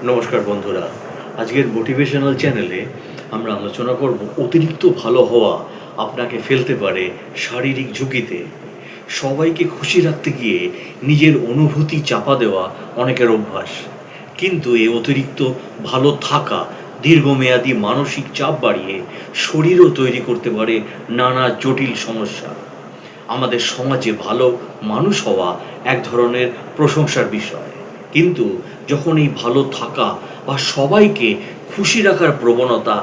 নমস্কার বন্ধুরা, আজকের মোটিভেশনাল চ্যানেলে আমরা আলোচনা করব অতিরিক্ত ভালো হওয়া আপনাকে ফেলতে পারে শারীরিক ঝুঁকিতে। সবাইকে খুশি রাখতে গিয়ে নিজের অনুভূতি চাপা দেওয়া অনেকের অভ্যাস, কিন্তু এই অতিরিক্ত ভালো থাকা দীর্ঘমেয়াদী মানসিক চাপ বাড়িয়ে শরীরও তৈরি করতে পারে নানা জটিল সমস্যা। আমাদের সমাজে ভালো মানুষ হওয়া এক ধরনের প্রশংসার বিষয়, কিন্তু যখন এই ভালো থাকা বা সবাইকে খুশি রাখার প্রবণতা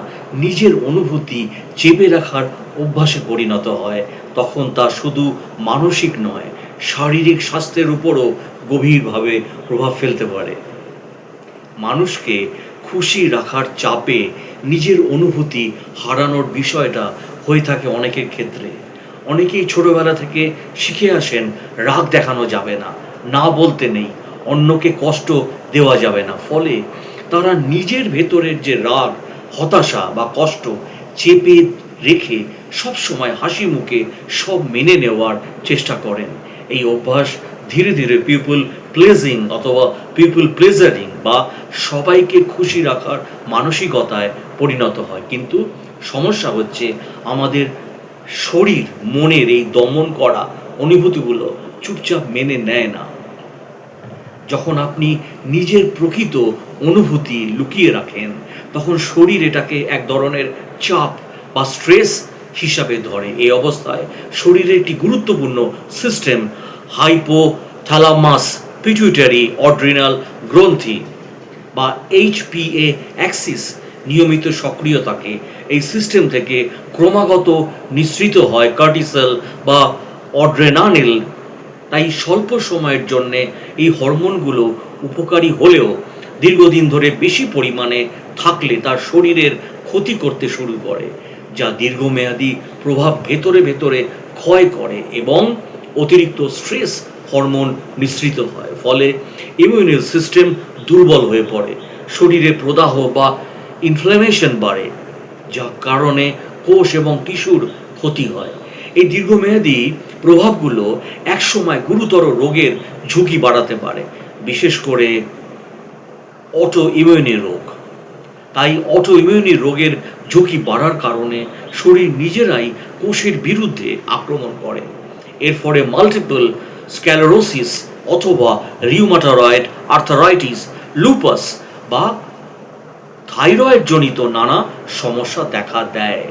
নিজের অনুভূতি চেপে রাখার অভ্যাসে পরিণত হয়, তখন তা শুধু মানসিক নয়, শারীরিক স্বাস্থ্যের উপরও গভীরভাবে প্রভাব ফেলতে পারে। মানুষকে খুশি রাখার চাপে নিজের অনুভূতি হারানোর বিষয়টা হয়ে থাকে অনেকের ক্ষেত্রে। অনেকেই ছোটবেলা থেকে শিখে আসেন রাগ দেখানো যাবে না, না বলতে নেই, অন্যকে কষ্ট দেওয়া যাবে না। ফলে তারা নিজের ভেতরের যে রাগ, হতাশা বা কষ্ট চেপে রেখে সবসময় হাসি মুখে সব মেনে নেওয়ার চেষ্টা করেন। এই অভ্যাস ধীরে ধীরে পিপল প্লেজিং অথবা পিপল প্লেজারিং বা সবাইকে খুশি রাখার মানসিকতায় পরিণত হয়। কিন্তু সমস্যা হচ্ছে আমাদের শরীর মনের এই দমন করা অনুভূতিগুলো চুপচাপ মেনে নেয় না। যখন আপনি নিজের প্রকৃত অনুভূতি লুকিয়ে রাখেন, তখন শরীর এটাকে এক ধরনের চাপ বা স্ট্রেস হিসাবে ধরে। এই অবস্থায় শরীরের একটি গুরুত্বপূর্ণ সিস্টেম, হাইপোথ্যালামাস পিটুইটারি অড্রিনাল গ্রন্থি বা HPA অ্যাক্সিস নিয়মিত সক্রিয় থাকে। এই সিস্টেম থেকে ক্রমাগত নিঃসৃত হয় কর্টিসল বা অড্রেনালিন। তাই স্বল্প সময়ের জন্যে এই হরমোনগুলো উপকারী হলেও দীর্ঘদিন ধরে বেশি পরিমাণে থাকলে তার শরীরের ক্ষতি করতে শুরু করে, যা দীর্ঘমেয়াদী প্রভাব ভেতরে ভেতরে ক্ষয় করে এবং অতিরিক্ত স্ট্রেস হরমোন নিঃসৃত হয়। ফলে ইমিউনি সিস্টেম দুর্বল হয়ে পড়ে, শরীরে প্রদাহ বা ইনফ্লামেশন বাড়ে, যা কারণে কোষ এবং টিস্যুর ক্ষতি হয়। এই দীর্ঘমেয়াদী প্রভাবগুলো একসময় গুরুতর রোগের ঝুঁকি বাড়াতে পারে, বিশেষ করে অটো ইমিউনি রোগ। তাই অটো ইমিউনি রোগের ঝুঁকি বাড়ার কারণে শরীর নিজেরাই কোষের বিরুদ্ধে আক্রমণ করে। এর ফলে মাল্টিপল স্ক্লেরোসিস অথবা রিউমাটয়েড আর্থারাইটিস, লুপাস বা থাইরয়েড জনিত নানা সমস্যা দেখা দেয়।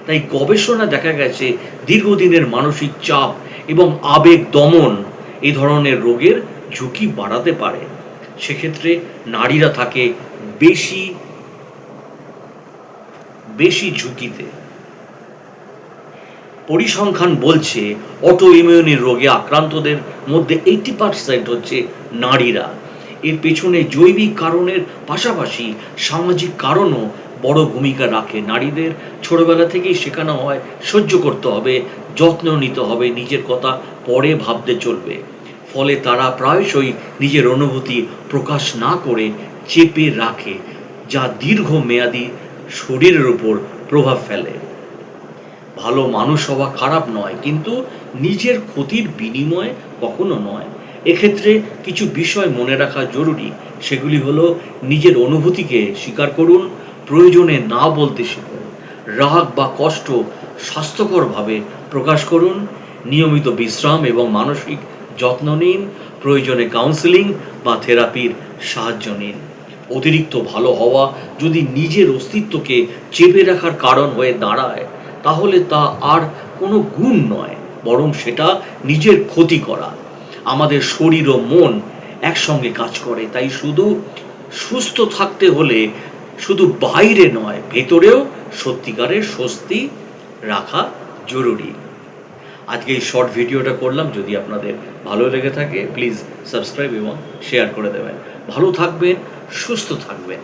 তাই গবেষণা দেখা গেছে দীর্ঘদিনের মানসিক চাপ এবং আবেগ দমন এই ধরনের রোগের ঝুঁকি বাড়াতে পারে। সেক্ষেত্রে নারীরা থাকে বেশি ঝুঁকিতে। পরিসংখ্যান বলছে অটো ইমিউনি রোগে আক্রান্তদের মধ্যে 80% হচ্ছে নারীরা। এর পেছনে জৈবিক কারণের পাশাপাশি সামাজিক কারণও বড় ভূমিকা রাখে। নারীদের ছোটবেলা থেকেই শেখানো হয় সহ্য করতে হবে, যত্ন নিতে হবে, নিজের কথা পরে ভাবতে চলবে। ফলে তারা প্রায়শই নিজের অনুভূতি প্রকাশ না করে চেপে রাখে, যা দীর্ঘমেয়াদী শরীরের উপর প্রভাব ফেলে। ভালো মানুষ হওয়া খারাপ নয়, কিন্তু নিজের ক্ষতির বিনিময়ে কখনো নয়। এক্ষেত্রে কিছু বিষয় মনে রাখা জরুরি। সেগুলি হলো, নিজের অনুভূতিকে স্বীকার করুন, প্রয়োজনে না বলতে শিখুন, রাগ বা কষ্ট স্বাস্থ্যকরভাবে প্রকাশ করুন, নিয়মিত বিশ্রাম এবং মানসিক যত্ন নিন, প্রয়োজনে কাউন্সেলিং বা থেরাপির সাহায্য নিন। অতিরিক্ত ভালো হওয়া যদি নিজের অস্তিত্বকে চেপে রাখার কারণ হয়ে দাঁড়ায়, তাহলে তা আর কোনো গুণ নয়, বরং সেটা নিজের ক্ষতি করা। আমাদের শরীর ও মন একসঙ্গে কাজ করে, তাই শুধু সুস্থ থাকতে হলে শুধু বাইরে নয়, ভেতরেও সত্যিকারের স্বস্তি রাখা জরুরি। আজকে এই শর্ট ভিডিওটা করলাম। যদি আপনাদের ভালো লেগে থাকে প্লিজ সাবস্ক্রাইব এবং শেয়ার করে দেবেন। ভালো থাকবেন, সুস্থ থাকবেন।